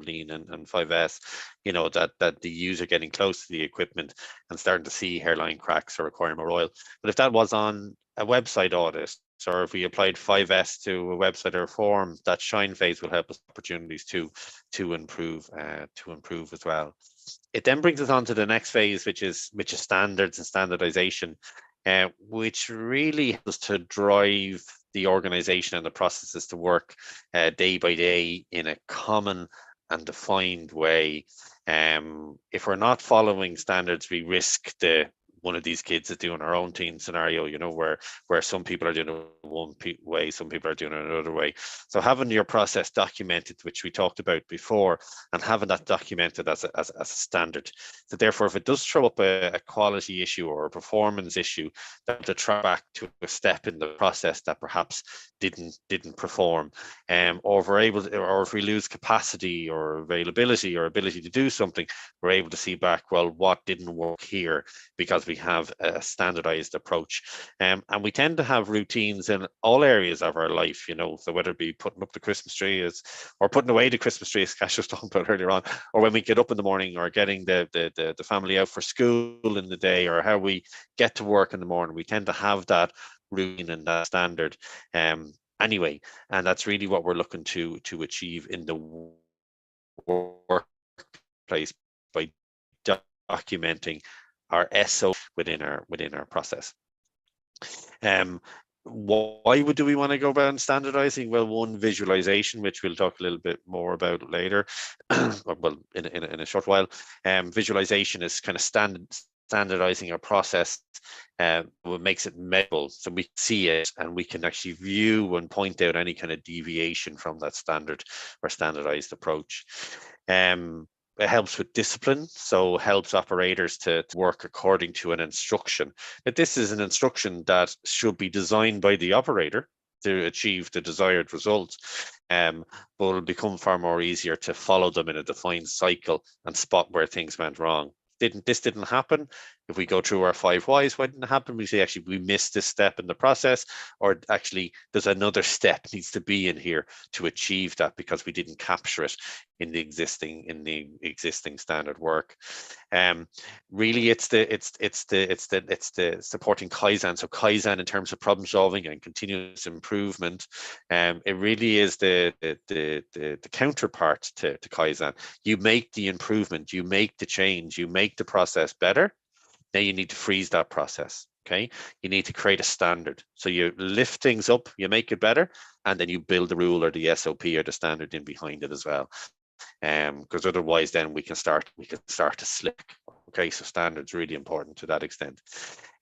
Lean and 5S. You know, that the user getting close to the equipment and starting to see hairline cracks or requiring more oil. But if that was on a website audit, or if we applied 5S to a website or a form, that shine phase will help us opportunities to improve as well. It then brings us on to the next phase, which is standards and standardization, which really helps to drive the organization and the processes to work day by day in a common and defined way. If we're not following standards, we risk one of these kids is doing our own team scenario, you know, where some people are doing it one way, some people are doing it another way. So having your process documented, which we talked about before, and having that documented as a standard. So therefore, if it does throw up a quality issue or a performance issue, that to track back to a step in the process that perhaps didn't perform, or if we're able to, or if we lose capacity or availability or ability to do something, we're able to see back, well, what didn't work here, because we have a standardized approach. And we tend to have routines in all areas of our life, you know, so whether it be putting up the Christmas tree or putting away the Christmas tree, as Cash was talking about earlier on, or when we get up in the morning, or getting the family out for school in the day, or how we get to work in the morning, we tend to have that routine and that standard anyway. And that's really what we're looking to achieve in the workplace by documenting our SO within our process. Why do we want to go about standardizing? Well, one, visualization, which we'll talk a little bit more about later, or well, in a short while. Visualization is kind of standardizing our process what makes it measurable, so we see it and we can actually view and point out any kind of deviation from that standard or standardized approach. It helps with discipline, so helps operators to work according to an instruction. But this is an instruction that should be designed by the operator to achieve the desired results, but it'll become far more easier to follow them in a defined cycle and spot where things went wrong. This didn't happen. If we go through our 5 whys, why didn't it happen? We say actually we missed this step in the process, or actually there's another step needs to be in here to achieve that because we didn't capture it in the existing standard work. Really, it's the supporting Kaizen. So Kaizen in terms of problem solving and continuous improvement, it really is the counterpart to Kaizen. You make the improvement, you make the change, you make the process better. Now you need to freeze that process. Okay, you need to create a standard. So you lift things up, you make it better, and then you build the rule or the SOP or the standard in behind it as well. Because otherwise then we can start to slip. Okay, so standards really important to that extent.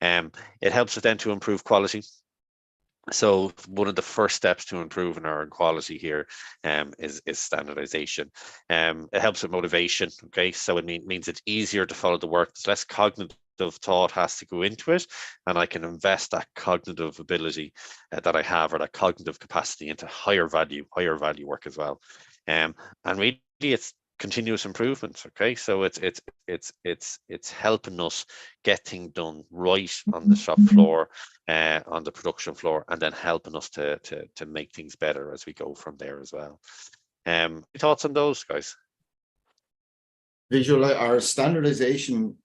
It helps us then to improve quality. So one of the first steps to improving our quality here is standardization. It helps with motivation. Okay, so it means it's easier to follow the work. There's less cognitive thought has to go into it, and I can invest that cognitive ability that I have, or that cognitive capacity, into higher value work as well. And really, it's continuous improvement. Okay, so it's helping us get things done right on the shop floor, on the production floor, and then helping us to make things better as we go from there as well. Any thoughts on those, guys? Visual, our standardization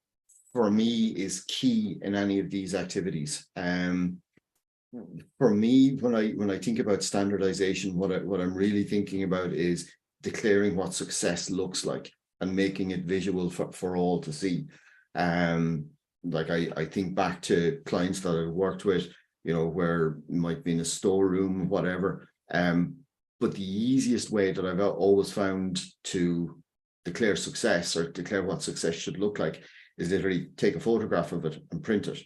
for me is key in any of these activities. For me, when I think about standardization, what I'm really thinking about is declaring what success looks like and making it visual for all to see. Like I think back to clients that I've worked with, where it might be in a storeroom, whatever. But the easiest way that I've always found to declare success, or declare what success should look like, is literally take a photograph of it and print it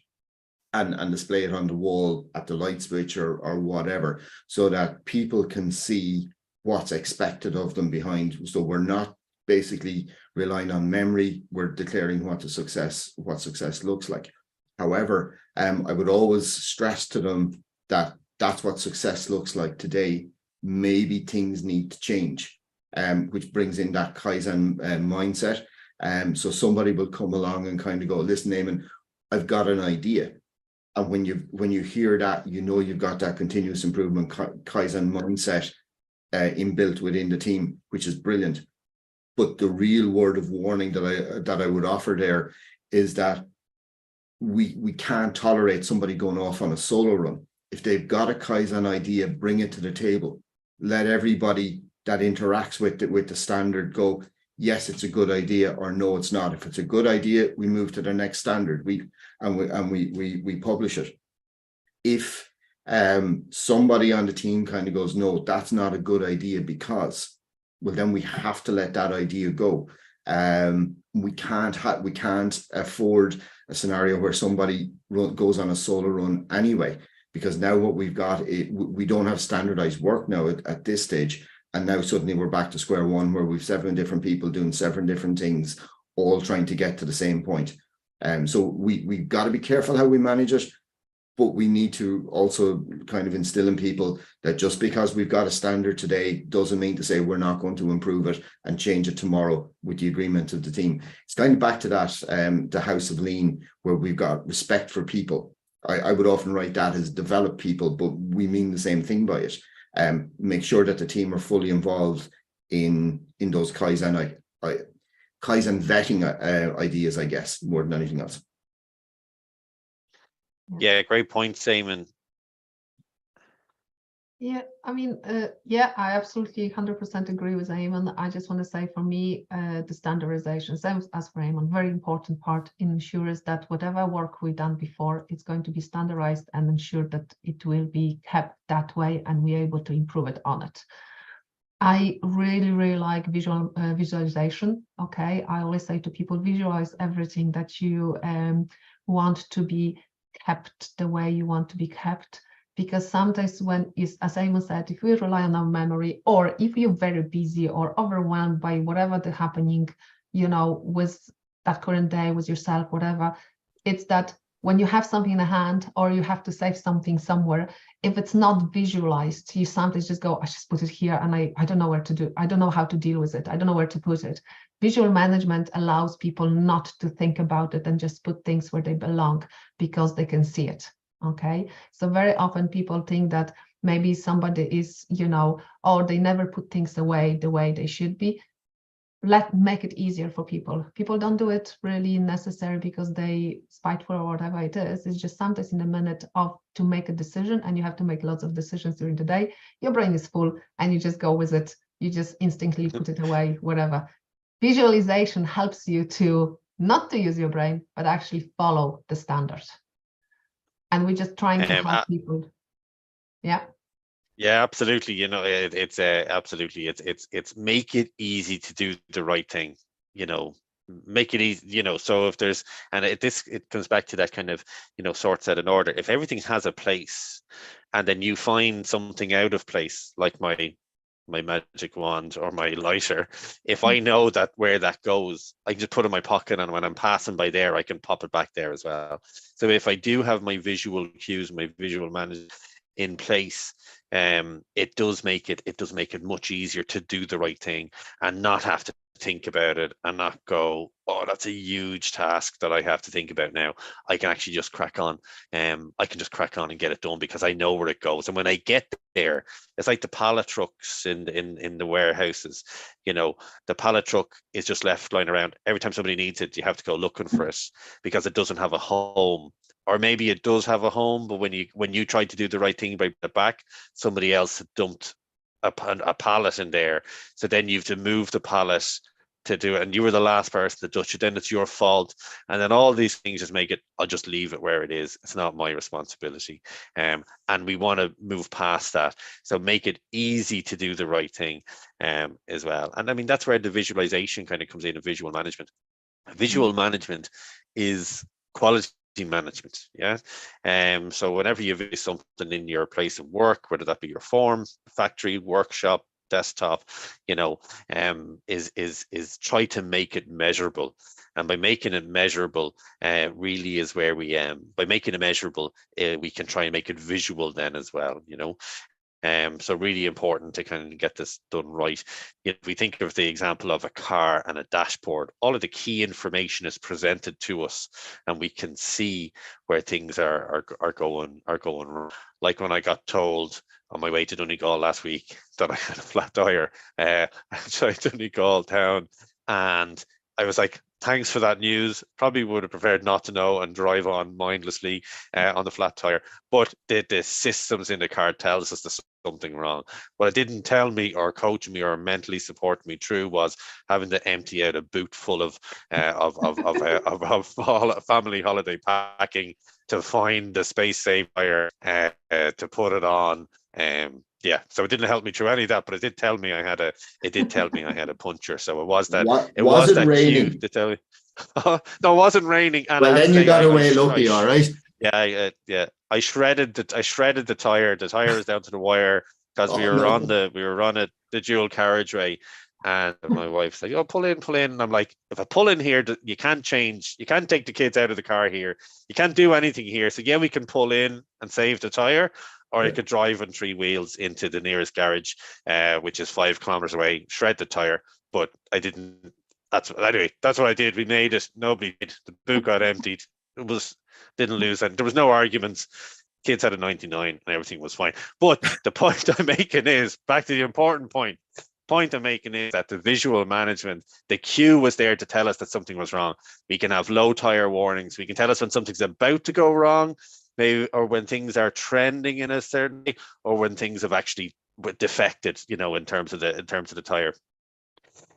and display it on the wall at the light switch or whatever, so that people can see what's expected of them behind. So we're not basically relying on memory, we're declaring what success looks like. However, I would always stress to them that that's what success looks like today. Maybe things need to change, which brings in that Kaizen mindset. So somebody will come along and kind of go, listen, Eamon, I've got an idea. And when you hear that, you've got that continuous improvement Kaizen mindset inbuilt within the team, which is brilliant. But the real word of warning that I would offer there is that we can't tolerate somebody going off on a solo run. If they've got a Kaizen idea, bring it to the table. Let everybody that interacts with the standard go, yes, it's a good idea, or no, it's not. If it's a good idea, we move to the next standard. We publish it. If somebody on the team kind of goes, no, that's not a good idea because, well, then we have to let that idea go. We can't afford a scenario where somebody goes on a solo run anyway, because now what we've got, we don't have standardized work now at this stage. And now suddenly we're back to square one, where we've 7 different people doing 7 different things, all trying to get to the same point. So we've got to be careful how we manage it, but we need to also kind of instill in people that just because we've got a standard today doesn't mean to say we're not going to improve it and change it tomorrow with the agreement of the team. It's kind of back to that, the house of Lean, where we've got respect for people. I would often write that as develop people, but we mean the same thing by it. Make sure that the team are fully involved in those Kaizen vetting ideas, I guess, more than anything else. Yeah, great point, Eamon. Yeah, I mean, yeah, I absolutely 100% agree with Eamon. I just want to say, for me, the standardization, same as for Eamon, very important part ensures that whatever work we've done before, it's going to be standardized and ensure that it will be kept that way and we're able to improve it on it. I really like visualization. Okay, I always say to people, visualize everything that you want to be kept the way you want to be kept. Because sometimes when is, as Eamon said, if we rely on our memory, or if you're very busy or overwhelmed by whatever the happening, with that current day, with yourself, whatever, it's that when you have something in the hand or you have to save something somewhere, if it's not visualized, you sometimes just go, I just put it here and I don't know where to do. I don't know how to deal with it. I don't know where to put it. Visual management allows people not to think about it and just put things where they belong because they can see it. Okay. So very often people think that maybe somebody is, or they never put things away the way they should be. Make it easier for people. People don't do it really necessary because they spiteful or whatever it is. It's just sometimes in a minute to make a decision, and you have to make lots of decisions during the day. Your brain is full and you just go with it. You just instinctively put it away, whatever. Visualization helps you to not to use your brain, but actually follow the standard. And we're just trying to help people. Yeah. Yeah, absolutely. It's absolutely. It's make it easy to do the right thing. Make it easy. So if there's, and it comes back to that kind of sorts out an order. If everything has a place, and then you find something out of place, like my magic wand or my lighter, if I know that where that goes, I can just put it in my pocket, and when I'm passing by there, I can pop it back there as well. So if I do have my visual cues, my visual management in place, it does make it much easier to do the right thing and not have to think about it and not go, oh, that's a huge task that I have to think about now. I can actually just crack on. I can just crack on and get it done because I know where it goes. And when I get there, it's like the pallet trucks in the warehouses. The pallet truck is just left lying around. Every time somebody needs it, you have to go looking for it because it doesn't have a home. Or maybe it does have a home, but when you try to do the right thing by the back, somebody else had dumped a pallet in there. So then you have to move the pallet to do it, and you were the last person to touch it. Then it's your fault, and then all these things just make it. I'll just leave it where it is. It's not my responsibility. And we want to move past that. So make it easy to do the right thing, as well. And I mean that's where the visualization kind of comes in. Visual management. Visual management is quality management. So whenever you view something in your place of work, whether that be your farm, factory, workshop, desktop, is try to make it measurable. And by making it measurable, really is where we by making it measurable, we can try and make it visual then as well. So really important to kind of get this done right. If we think of the example of a car and a dashboard, all of the key information is presented to us, and we can see where things are going wrong. Like when I got told on my way to Donegal last week that I had a flat tire, so Donegal town, and I was like, thanks for that news. Probably would have preferred not to know and drive on mindlessly on the flat tire. But the systems in the car tells us there's something wrong. What it didn't tell me or coach me or mentally support me through was having to empty out a boot full of family holiday packing to find the space safe tire to put it on. So it didn't help me through any of that, but it did tell me I had a puncture. So it was that. Was it raining? Cue to tell me. No, it wasn't raining. And well, then you got away lucky, all right. Yeah. I shredded the tire. The tire was down to the wire because we were on the dual carriageway. And my wife's like, "Oh, pull in." And I'm like, "If I pull in here, you can't change. You can't take the kids out of the car here. You can't do anything here. So yeah, we can pull in and save the tire, or I could drive on 3 wheels into the nearest garage, which is 5 kilometers away, shred the tire. But I didn't. That's what I did. We made it. Nobody did. The boot got emptied. Didn't lose, and there was no arguments. Kids had a 99 and everything was fine. But the point I'm making is back to the important point. Point I'm making is that the visual management, the cue was there to tell us that something was wrong. We can have low tire warnings. We can tell us when something's about to go wrong, maybe, or when things are trending in a certain way, or when things have actually defected, in terms of the tire.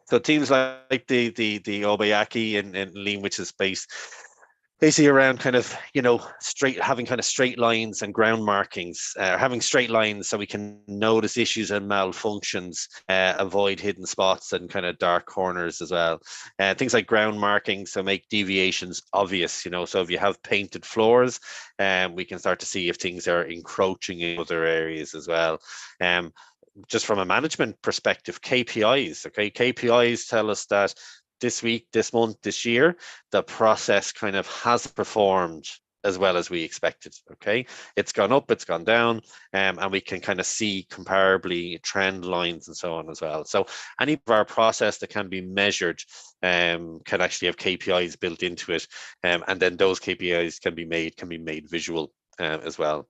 So teams like the Obayaki and Lean, which is based basically around kind of, having kind of straight lines and ground markings, having straight lines so we can notice issues and malfunctions, avoid hidden spots and kind of dark corners as well. Things like ground markings, so make deviations obvious, so if you have painted floors, we can start to see if things are encroaching in other areas as well. Just from a management perspective, KPIs, okay? KPIs tell us that this week, this month, this year, the process kind of has performed as well as we expected, okay? It's gone up, it's gone down, and we can kind of see comparably trend lines and so on as well. So any of our process that can be measured can actually have KPIs built into it, and then those KPIs can be made visual as well.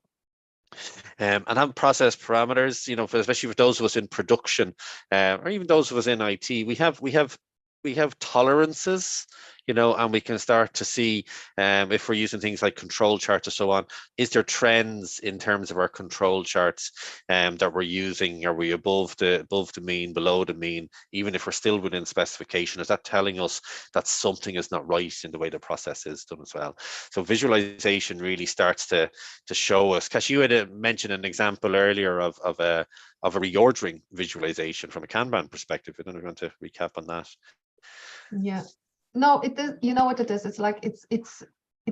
And have process parameters, especially for those of us in production, or even those of us in IT, we have tolerances, and we can start to see, if we're using things like control charts or so on, is there trends in terms of our control charts that we're using? Are we above the mean, below the mean? Even if we're still within specification, is that telling us that something is not right in the way the process is done as well? So visualization really starts to show us. Cash, you had mentioned an example earlier of a reordering visualization from a Kanban perspective. I don't know if you want to recap on that. Yeah, no, it is, you know what it is? It's like, it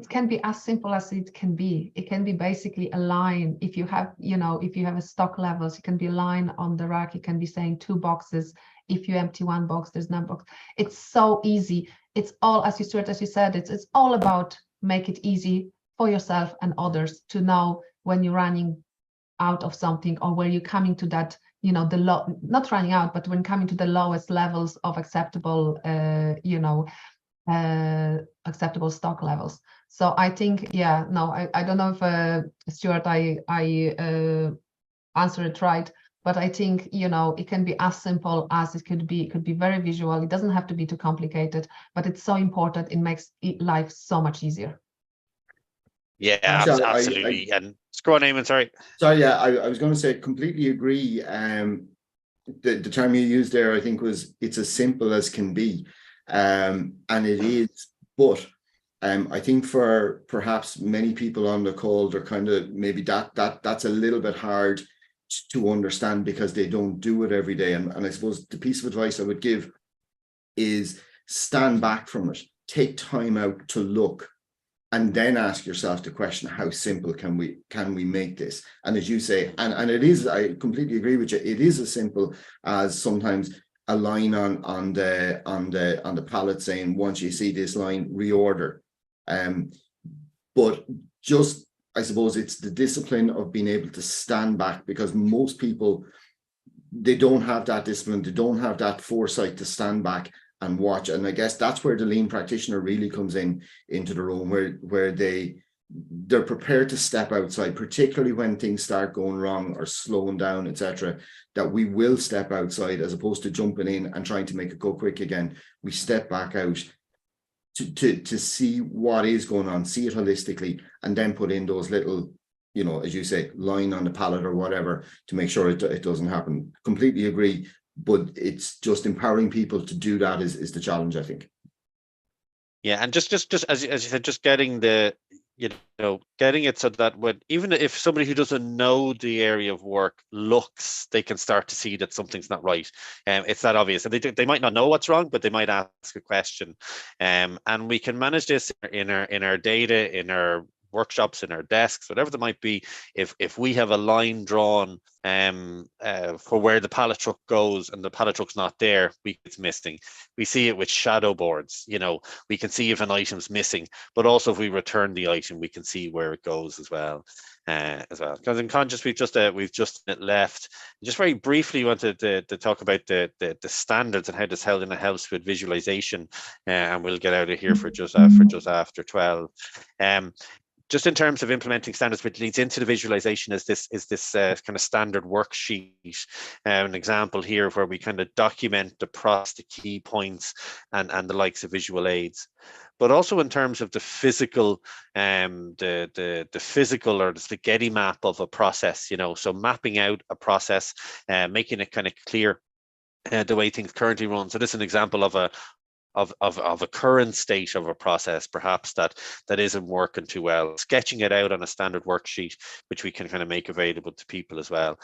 can be as simple as it can be. It can be basically a line. If you have, if you have a stock levels, it can be a line on the rack. It can be saying 2 boxes. If you empty 1 box, there's no box. It's so easy. It's all, as you said, it's all about make it easy for yourself and others to know when you're running out of something, or where you're coming to that, not running out, but when coming to the lowest levels of acceptable, acceptable stock levels. So I think, yeah, no, I don't know if Stuart, I answered it right, but I think, it can be as simple as it could be. It could be very visual. It doesn't have to be too complicated, but it's so important. It makes life so much easier. Yeah, Actually, absolutely. And go on, Eamon, sorry. Sorry, yeah, I was going to say, completely agree. The term you used there, I think, was it's as simple as can be, and it is. But I think for perhaps many people on the call, they're kind of maybe that's a little bit hard to understand because they don't do it every day. And I suppose the piece of advice I would give is stand back from it, take time out to look, and then ask yourself the question, how simple can we make this? And as you say, and it is, I completely agree with you, it is as simple as sometimes a line on the pallet saying, once you see this line, reorder. But just, I suppose it's the discipline of being able to stand back, because most people, they don't have that discipline, they don't have that foresight to stand back and watch. And I guess that's where the lean practitioner really comes into the room, where they're prepared to step outside, particularly when things start going wrong or slowing down, etc. That we will step outside, as opposed to jumping in and trying to make it go quick again. We step back out to see what is going on, see it holistically, and then put in those little, as you say, line on the pallet or whatever to make sure it doesn't happen. Completely agree. But it's just empowering people to do that is the challenge, I think. Yeah, and just as you said, just getting getting it so that even if somebody who doesn't know the area of work looks, they can start to see that something's not right. It's that obvious, and they might not know what's wrong, but they might ask a question. And we can manage this in our data, in our workshops, in our desks, whatever there might be. If we have a line drawn for where the pallet truck goes and the pallet truck's not there, it's missing. We see it with shadow boards. We can see if an item's missing, but also if we return the item, we can see where it goes as well. Because in conscious, we've just left. Just very briefly wanted to talk about the standards and how this helps with visualization, and we'll get out of here for just after 12. Just in terms of implementing standards, which leads into the visualization, is this kind of standard worksheet. An example here where we kind of document the process, the key points, and the likes of visual aids. But also in terms of the physical, the physical or the spaghetti map of a process, so mapping out a process, making it kind of clear the way things currently run. So this is an example of of a current state of a process, perhaps that isn't working too well, sketching it out on a standard worksheet, which we can kind of make available to people as well.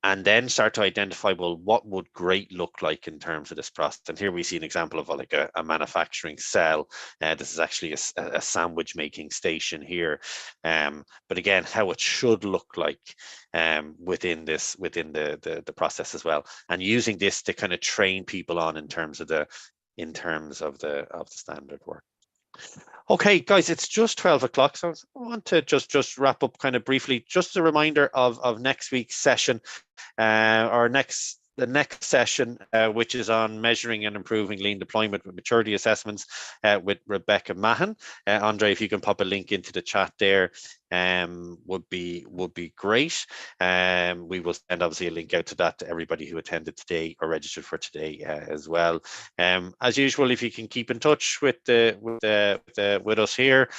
And then start to identify, well, what would great look like in terms of this process? And here we see an example of like a manufacturing cell. This is actually a sandwich making station here. But again, how it should look like within the process as well. And using this to kind of train people on in terms of the standard work. Okay, guys, it's just 12 o'clock, so I want to just wrap up kind of briefly. Just a reminder of next week's session, the next session, which is on measuring and improving lean deployment with maturity assessments with Rebecca Mahan. Andre, if you can pop a link into the chat there, would be great. We will send obviously a link out to that to everybody who attended today or registered for today as well. As usual, if you can keep in touch with us here.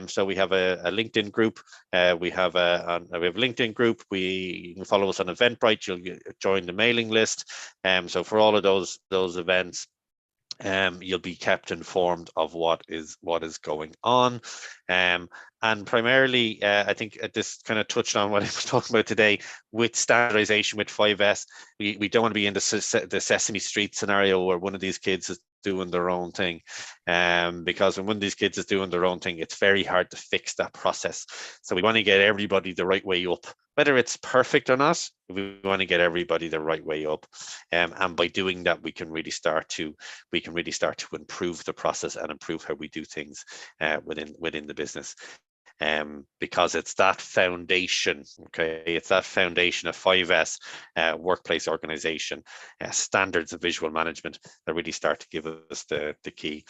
So we have a LinkedIn group. We have a LinkedIn group. You can follow us on Eventbrite. You'll join the mailing list. So for all of those events, you'll be kept informed of what is going on. And primarily, I think this kind of touched on what I was talking about today with standardization with 5S. We don't want to be in the Sesame Street scenario where one of these kids is doing their own thing, because when one of these kids is doing their own thing, it's very hard to fix that process. So we want to get everybody the right way up, whether it's perfect or not. We want to get everybody the right way up, and by doing that, we can really start to improve the process and improve how we do things within the business. Because it's that foundation, okay? It's that foundation of 5S, workplace organization, standards of visual management that really start to give us the key.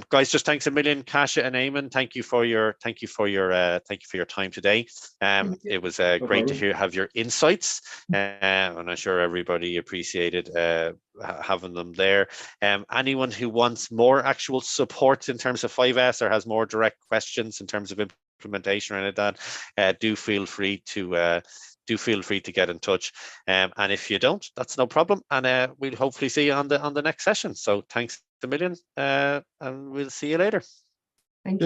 Guys, just thanks a million, Kasia and Eamon. Thank you for your time today. It was great to have your insights, and I'm sure everybody appreciated having them there. Anyone who wants more actual support in terms of 5S or has more direct questions in terms of implementation or anything like that, do feel free to get in touch. And if you don't, that's no problem. And we'll hopefully see you on the next session. So thanks a million, and we'll see you later.